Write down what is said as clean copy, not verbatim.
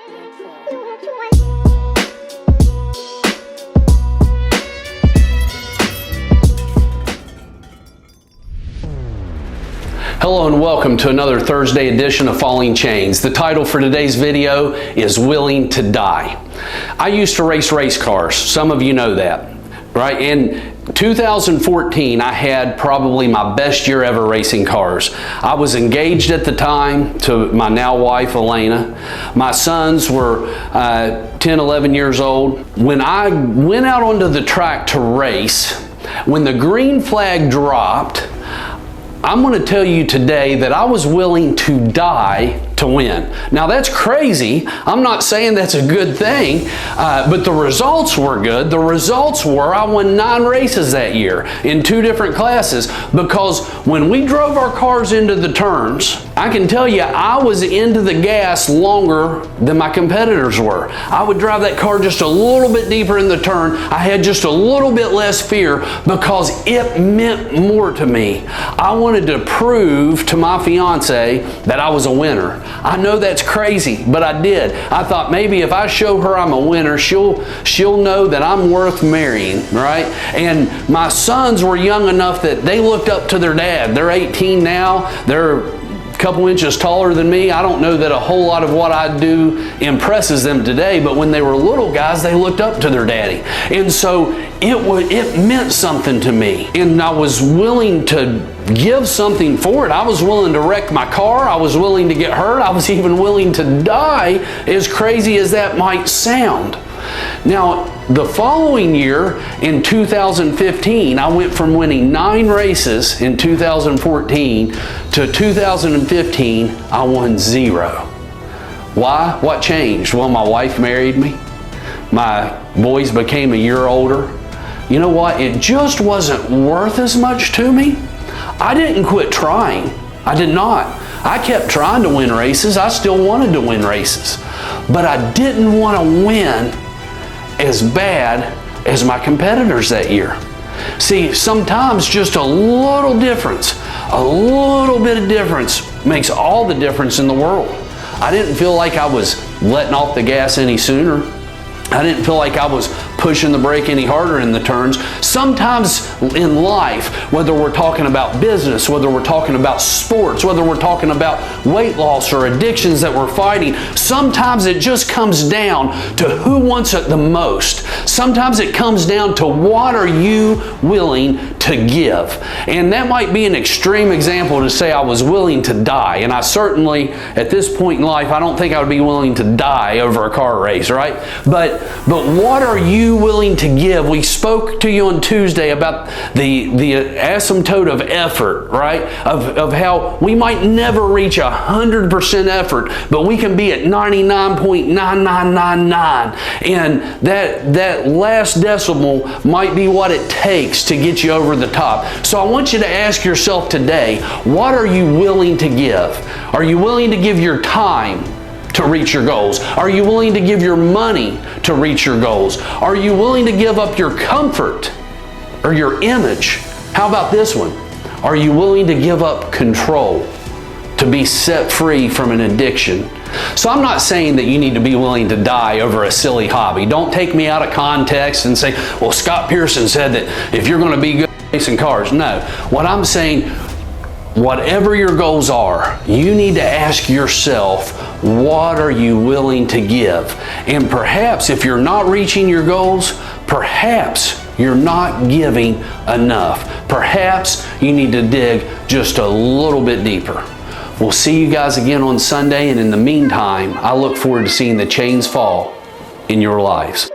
Hello and welcome to another Thursday edition of Falling Chains. The title for today's video is Willing to Die. I used to race cars. Some of you know that, right? In 2014, I had probably my best year ever racing cars. I was engaged at the time to my now wife, Elena. My sons were 10, 11 years old. When I went out onto the track to race, when the green flag dropped, I'm going to tell you today that I was willing to die to win. Now that's crazy. I'm not saying that's a good thing, but the results were good. The results were I won 9 races that year in 2 different classes, because when we drove our cars into the turns, I can tell you I was into the gas longer than my competitors were. I would drive that car just a little bit deeper in the turn. I had just a little bit less fear because it meant more to me. I wanted to prove to my fiance that I was a winner. I know that's crazy, but I did. I thought maybe if I show her I'm a winner, she'll know that I'm worth marrying, right? And my sons were young enough that they looked up to their dad. They're 18 now. They're a couple inches taller than me. I don't know that a whole lot of what I do impresses them today, but when they were little guys, they looked up to their daddy. And so it meant something to me. And I was willing to give something for it. I was willing to wreck my car. I was willing to get hurt. I was even willing to die, as crazy as that might sound. Now, the following year, in 2015, I went from winning 9 races in 2014 to 2015, I won 0. Why? What changed? Well, my wife married me. My boys became a year older. You know what? It just wasn't worth as much to me. I didn't quit trying. I did not. I kept trying to win races. I still wanted to win races. But I didn't want to win as bad as my competitors that year. See, sometimes just a little difference, a little bit of difference makes all the difference in the world. I didn't feel like I was letting off the gas any sooner. I didn't feel like I was pushing the brake any harder in the turns. Sometimes in life, whether we're talking about business, whether we're talking about sports, whether we're talking about weight loss or addictions that we're fighting, sometimes it just comes down to who wants it the most. Sometimes it comes down to what are you willing to give. And that might be an extreme example to say I was willing to die. And I certainly, at this point in life, I don't think I would be willing to die over a car race, right? But what are you willing to give? We spoke to you on Tuesday about the asymptote of effort, right? Of how we might never reach 100% effort, but we can be at 99.9999. And that last decimal might be what it takes to get you over the top. So I want you to ask yourself today, what are you willing to give? Are you willing to give your time to reach your goals? Are you willing to give your money to reach your goals? Are you willing to give up your comfort or your image? How about this one? Are you willing to give up control to be set free from an addiction? So I'm not saying that you need to be willing to die over a silly hobby. Don't take me out of context and say, well, Scott Pearson said that if you're going to be good at racing cars. No. What I'm saying, whatever your goals are, you need to ask yourself, what are you willing to give? And perhaps if you're not reaching your goals, perhaps you're not giving enough. Perhaps you need to dig just a little bit deeper. We'll see you guys again on Sunday, and in the meantime, I look forward to seeing the chains fall in your lives.